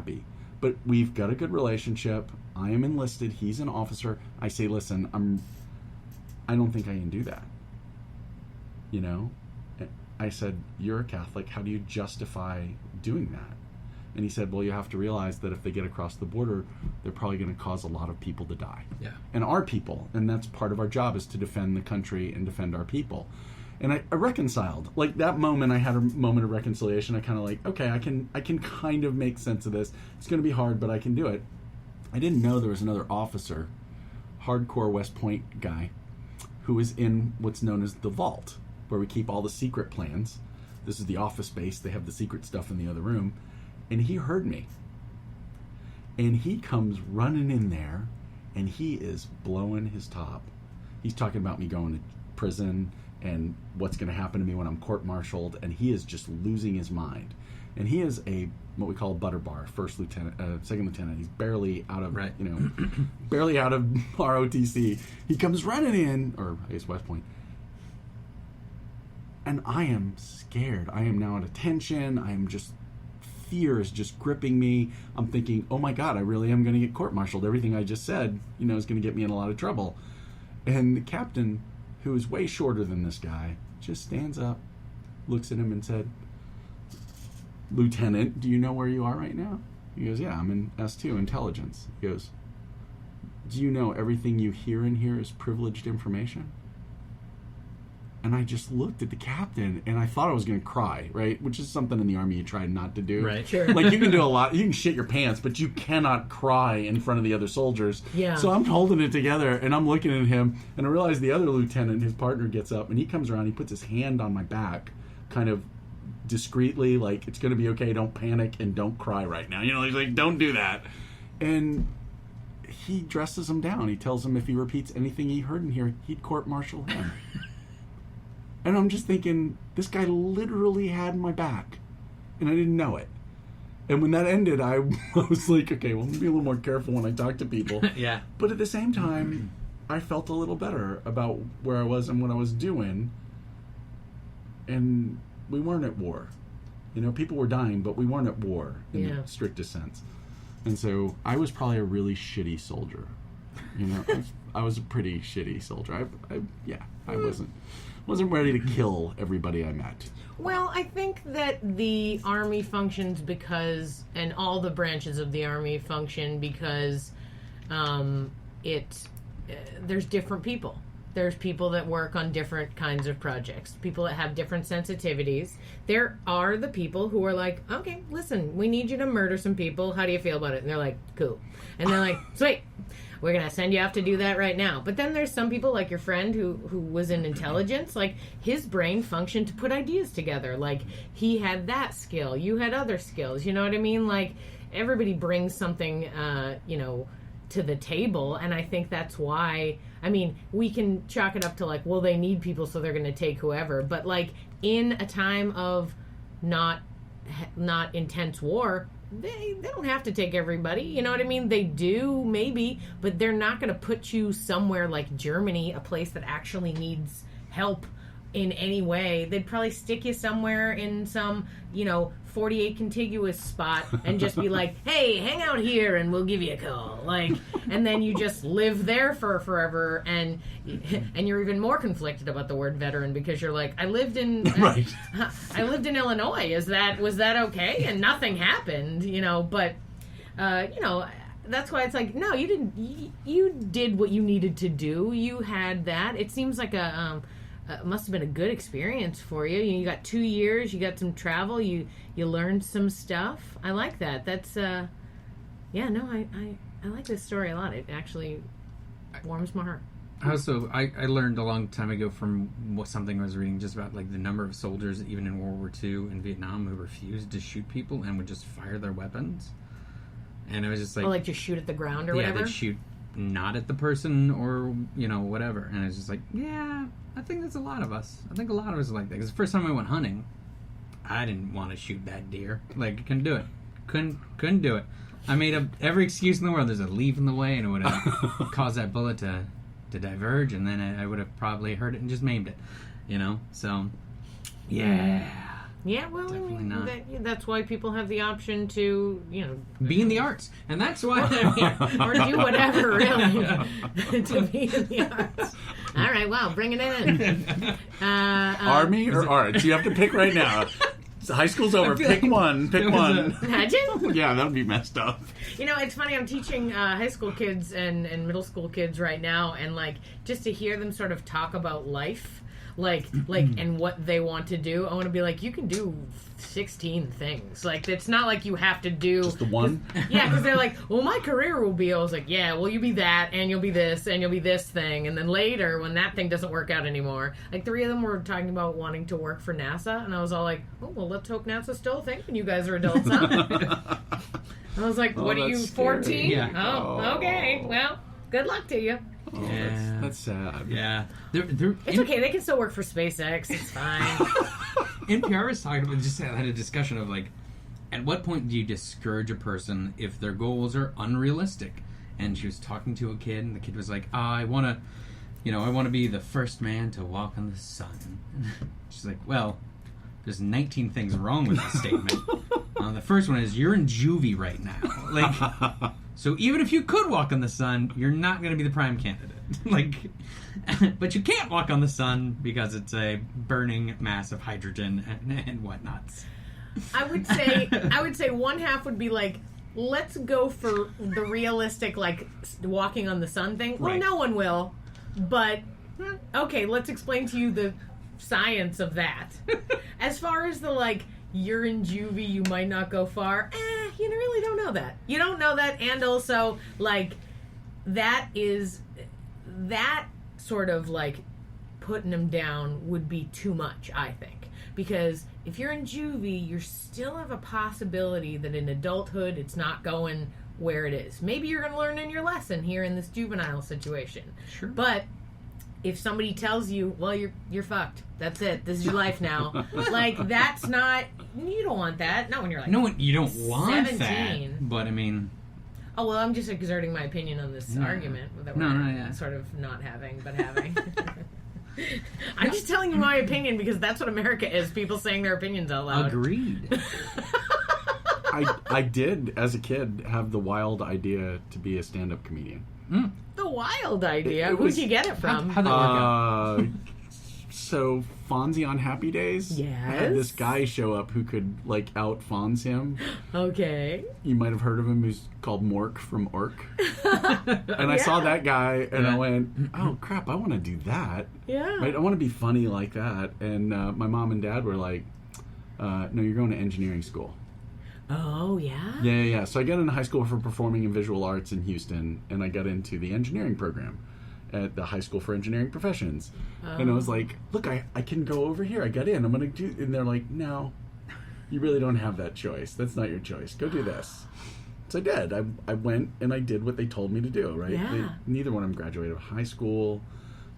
happy. But we've got a good relationship. I am enlisted. He's an officer. I say, listen, I don't think I can do that. You know? I said, you're a Catholic. How do you justify doing that? And he said, well, you have to realize that if they get across the border, they're probably going to cause a lot of people to die. Yeah. And our people. And that's part of our job, is to defend the country and defend our people. And I reconciled. Like, that moment, I had a moment of reconciliation. I kind of like, okay, I can kind of make sense of this. It's going to be hard, but I can do it. I didn't know there was another officer, hardcore West Point guy, who was in what's known as the vault, where we keep all the secret plans. This is the office space. They have the secret stuff in the other room. And he heard me. And he comes running in there, and he is blowing his top. He's talking about me going to prison and what's going to happen to me when I'm court-martialed, and he is just losing his mind. And he is what we call a butter bar, second lieutenant. He's barely out of, right. Barely out of ROTC. He comes running in, or I guess West Point, and I am scared. I am now at attention. I am just, fear is just gripping me. I'm thinking, oh my God, I really am going to get court-martialed. Everything I just said, is going to get me in a lot of trouble. And the captain, who is way shorter than this guy, just stands up, looks at him and said, Lieutenant, do you know where you are right now? He goes, yeah, I'm in S2, intelligence. He goes, do you know everything you hear in here is privileged information? And I just looked at the captain, and I thought I was going to cry, right? Which is something in the Army you try not to do. Right, sure. Like, you can do a lot. You can shit your pants, but you cannot cry in front of the other soldiers. Yeah. So I'm holding it together, and I'm looking at him, and I realize the other lieutenant, his partner, gets up, and he comes around, he puts his hand on my back, kind of discreetly, like, it's going to be okay, don't panic, and don't cry right now. He's like, don't do that. And he dresses him down. He tells him if he repeats anything he heard in here, he'd court-martial him. And I'm just thinking, this guy literally had my back, and I didn't know it. And when that ended, I was like, okay, well, let me be a little more careful when I talk to people. Yeah. But at the same time, I felt a little better about where I was and what I was doing. And we weren't at war. People were dying, but we weren't at war in the strictest sense. And so I was probably a really shitty soldier. I was a pretty shitty soldier. I wasn't ready to kill everybody I met. Well, I think that the Army functions because, and all the branches of the Army function because there's different people. There's people that work on different kinds of projects, people that have different sensitivities. There are the people who are like, okay, listen, we need you to murder some people. How do you feel about it? And they're like, cool. And they're like, sweet. We're going to send you off to do that right now. But then there's some people like your friend who was in intelligence. Like, his brain functioned to put ideas together. Like, he had that skill. You had other skills. You know what I mean? Like, everybody brings something, to the table. And I think that's why, we can chalk it up to like, well, they need people, so they're going to take whoever. But like, in a time of not intense war, they don't have to take everybody, you know what I mean? They do, maybe, but they're not going to put you somewhere like Germany, a place that actually needs help in any way. They'd probably stick you somewhere in some, 48 contiguous spot and just be like, hey, hang out here and we'll give you a call. Like, and then you just live there for forever, and you're even more conflicted about the word veteran because you're like, I lived in Illinois. Was that okay? And nothing happened, but that's why it's like, no, you didn't. You did what you needed to do. You had that. It seems like must have been a good experience for you. You got 2 years. You got some travel. You learned some stuff. I like that. That's I like this story a lot. It actually warms my heart. Also, I learned a long time ago from something I was reading just about like the number of soldiers, even in World War II and Vietnam, who refused to shoot people and would just fire their weapons. And it was just like, just shoot at the ground or whatever. Yeah, they'd shoot not at the person or whatever. And it's just like, yeah, I think that's a lot of us. I think a lot of us are like that. Because the first time I went hunting, I didn't want to shoot that deer. Like, I couldn't do it. Couldn't do it. I made up every excuse in the world. There's a leaf in the way, and it would have caused that bullet to diverge, and then I would have probably hurt it and just maimed it. So, yeah. Yeah, well, Definitely not. That's why people have the option to, Be in the arts. And that's why... or do whatever, really, to be in the arts. All right, well, bring it in. Army or arts? You have to pick right now. High school's over. Pick like one. Pick one. Imagine. Yeah, that would be messed up. It's funny. I'm teaching high school kids and middle school kids right now, and just to hear them sort of talk about life, and what they want to do. I want to be like, you can do 16 things. It's not like you have to do just the one. Yeah, because they're like, well, my career will be. I was like, yeah, well, you'll be that, and you'll be this, and you'll be this thing, and then later when that thing doesn't work out anymore, 3 of them were talking about wanting to work for NASA, and I was all like, oh, well, let's hope NASA's still a thing when you guys are adults, huh? I was like, what are you, 14? Yeah. Oh, okay. Well, good luck to you. Oh, Yeah. that's sad. Yeah. It's okay. They can still work for SpaceX. It's fine. NPR was talking about, just had a discussion of at what point do you discourage a person if their goals are unrealistic? And she was talking to a kid, and the kid was like, I want to be the first man to walk on the sun. She's like, well, there's 19 things wrong with that statement. The first one is, you're in juvie right now. So even if you could walk on the sun, you're not going to be the prime candidate. But you can't walk on the sun because it's a burning mass of hydrogen and whatnots. I would say one half would be let's go for the realistic, walking on the sun thing. Well, Right. no one will, but okay, let's explain to you the science of that. As far as the you're in juvie, you might not go far. You really don't know that. You don't know that, and also that sort of putting them down would be too much, I think, because if you're in juvie, you still have a possibility that in adulthood it's not going where it is. Maybe you're going to learn in your lesson here in this juvenile situation. Sure. But if somebody tells you, well, you're fucked. That's it. This is your life now. That's not. You don't want that. Not when you're No, you don't want 17. that. But I mean, oh well, I'm just exerting my opinion on this argument that we're sort of not having, but having. I'm just telling you my opinion because that's what America is. People saying their opinions out loud. agreed. I did, as a kid, have the wild idea to be a stand-up comedian. The wild idea. It was- Who'd you get it from? How'd that work out? So Fonzie on Happy Days had this Yes. guy show up who could out Fonz him. Okay. You might have heard of him. He's called Mork from Ork. And I saw that guy, and I went, "Oh crap! I want to do that. Yeah. Right? I want to be funny like that." And my mom and dad were like, "No, you're going to engineering school." Oh yeah. Yeah. So I got into high school for performing and visual arts in Houston, and I got into the engineering program at the High School for Engineering Professions. And I was like, look, I can go over here. I got in. I'm going to do... And they're like, no, you really don't have that choice. That's not your choice. Go do this. So I did. I went and I did what they told me to do, right? Yeah. Neither one of them graduated high school.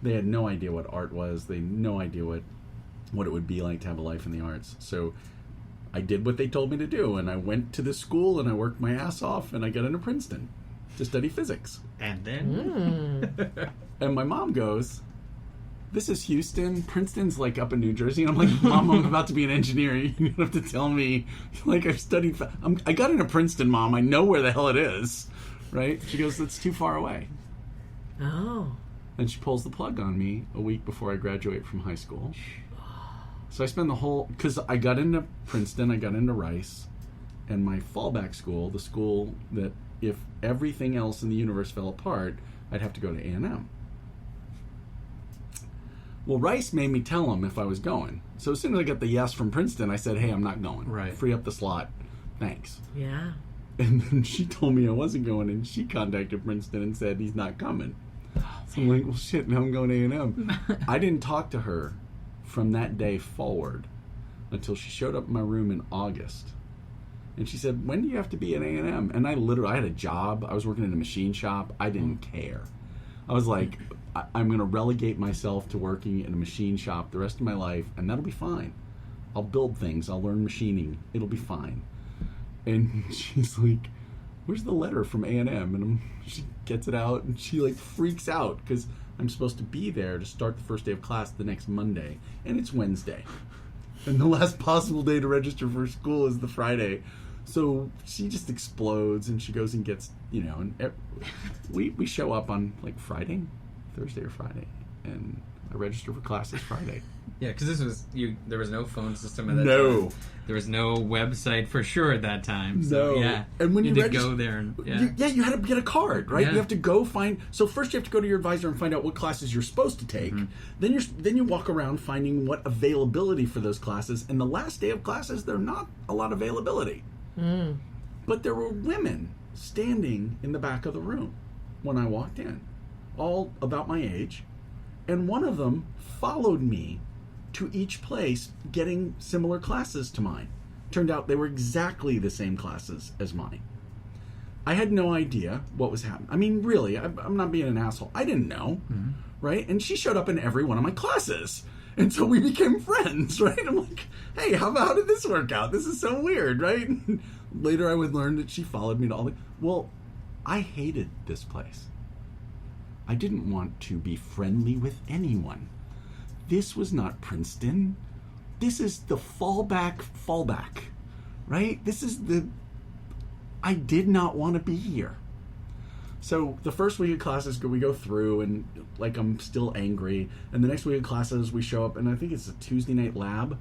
They had no idea what art was. They had no idea what it would be like to have a life in the arts. So I did what they told me to do, and I went to the school and I worked my ass off, and I got into Princeton to study physics. And then And my mom goes, "This is Houston. Princeton's up in New Jersey." And I'm like, "Mom, I'm about to be an engineer. You don't have to tell me. I've studied. I got into Princeton, Mom. I know where the hell it is." Right? She goes, "That's too far away." Oh. And she pulls the plug on me a week before I graduate from high school. So I spend the whole... Because I got into Princeton, I got into Rice, and my fallback school, the school that if everything else in the universe fell apart, I'd have to go to A&M. Well, Rice made me tell him if I was going. So as soon as I got the yes from Princeton, I said, "Hey, I'm not going. Right. Free up the slot. Thanks." Yeah. And then she told me I wasn't going, and she contacted Princeton and said he's not coming. So I'm like, well, shit, now I'm going to A&M. I didn't talk to her from that day forward until she showed up in my room in August. And she said, "When do you have to be at A&M?" And I had a job. I was working in a machine shop. I didn't care. I was like, I'm going to relegate myself to working in a machine shop the rest of my life, and that'll be fine. I'll build things. I'll learn machining. It'll be fine. And she's like, "Where's the letter from A&M?" And she gets it out, and she freaks out because I'm supposed to be there to start the first day of class the next Monday, and it's Wednesday. and the last possible day to register for school is the Friday. So she just explodes, and she goes and gets, and we show up on like Thursday or Friday, and I register for classes Friday. Yeah, because this was there was no phone system at that No. time. There was no website for sure at that time. So, No. yeah. And when you did go there and you had to get a card, right? Yeah. You have to go find. So first you have to go to your advisor and find out what classes you're supposed to take. Mm-hmm. Then you walk around finding what availability for those classes. And the last day of classes, there's not a lot of availability. But there were women standing in the back of the room when I walked in, all about my age, and one of them followed me to each place getting similar classes to mine. Turned out they were exactly the same classes as mine. I had no idea what was happening. I mean, really, I'm not being an asshole. I didn't know, right? And she showed up in every one of my classes. And so we became friends, right? I'm like, hey, how did this work out? This is so weird, right? And later I would learn that she followed me to all the... Well, I hated this place. I didn't want to be friendly with anyone. This was not Princeton. This is the fallback, right? This is I did not want to be here. So the first week of classes, we go through, and like I'm still angry. And the next week of classes, we show up, and I think it's a Tuesday night lab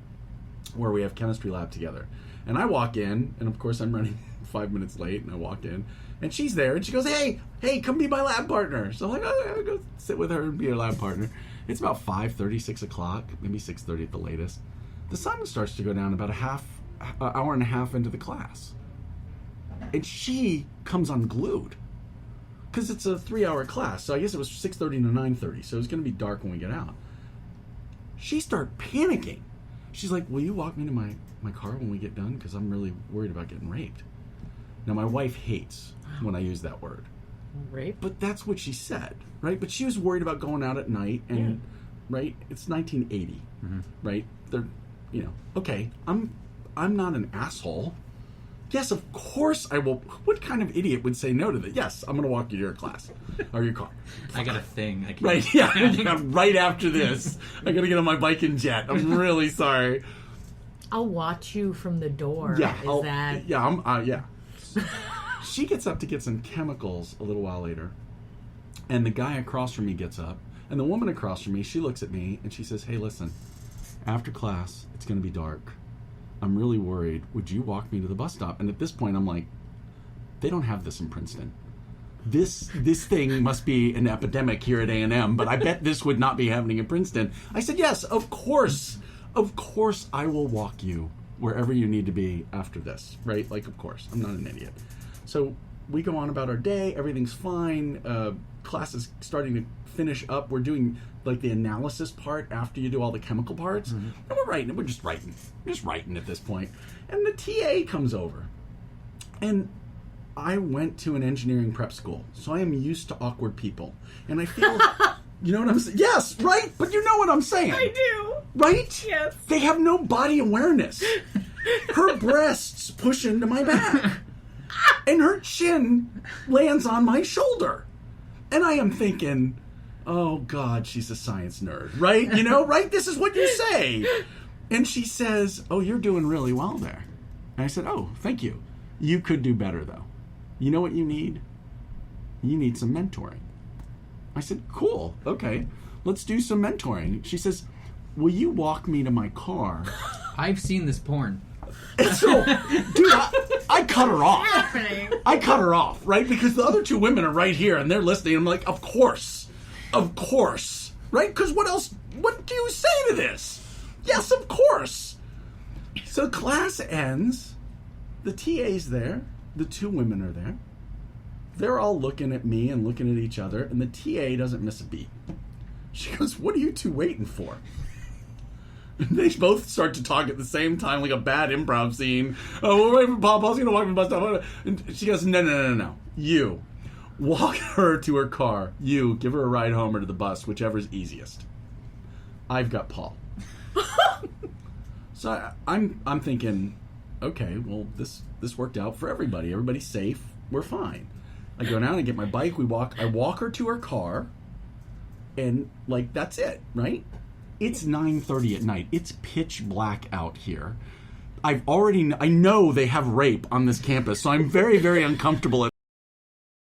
where we have chemistry lab together. And I walk in, and of course I'm running 5 minutes late, and I walked in, and she's there, and she goes, hey, come be my lab partner. So I'm like, oh, I'll go sit with her and be her lab partner. It's about 5:30, 6 o'clock, maybe 6:30 at the latest. The sun starts to go down about an hour and a half into the class. And she comes unglued. Because it's a 3-hour class, so I guess it was 6:30 to 9:30, so it was going to be dark when we get out. She started panicking. She's like, will you walk me to my car when we get done? Because I'm really worried about getting raped. Now, my wife hates when I use that word. Rape? But that's what she said, right? But she was worried about going out at night, and, right, it's 1980, right? They're, okay, I'm not an asshole. Yes, of course I will. What kind of idiot would say no to that? Yes, I'm going to walk you to your class or your car. I got a thing. I can't. Right, yeah, right after this. I got to get on my bike and jet. I'm really sorry. I'll watch you from the door. Yeah, yeah. She gets up to get some chemicals a little while later, and the guy across from me gets up, and the woman across from me, she looks at me, and she says, hey, listen, after class, it's going to be dark. I'm really worried. Would you walk me to the bus stop? And at this point, I'm like, they don't have this in Princeton. This thing must be an epidemic here at A&M, but I bet this would not be happening in Princeton. I said, yes, of course. Of course I will walk you wherever you need to be after this, right? Like, of course. I'm not an idiot. So we go on about our day. Everything's fine. Class is starting to finish up. We're doing like the analysis part after you do all the chemical parts. And we're just writing at this point. And the TA comes over. And I went to an engineering prep school, so I am used to awkward people. And I feel, you know what I'm saying? Yes, right? But you know what I'm saying. I do. Right? Yes. They have no body awareness. Her breasts push into my back. And her chin lands on my shoulder. And I am thinking, oh, God, she's a science nerd, right? You know, right? This is what you say. And she says, oh, you're doing really well there. And I said, oh, thank you. You could do better, though. You know what you need? You need some mentoring. I said, cool, okay. Let's do some mentoring. She says, will you walk me to my car? I've seen this porn. And so, dude, I cut her off. Happening. I cut her off, right? Because the other two women are right here and they're listening. I'm like, of course, right? Because what do you say to this? Yes, of course. So class ends. The TA's there. The two women are there. They're all looking at me and looking at each other, and the TA doesn't miss a beat. She goes, what are you two waiting for? And they both start to talk at the same time, like a bad improv scene. Oh, we're waiting for Paul. Paul's going to walk me to the bus stop. And she goes, no. You walk her to her car. You give her a ride home or to the bus, whichever's easiest. I've got Paul. So I'm thinking, okay, well, this worked out for everybody. Everybody's safe. We're fine. I go down and get my bike. I walk her to her car. And, like, that's it, right? It's 9:30 at night. It's pitch black out here. I know they have rape on this campus, so I'm very, very uncomfortable at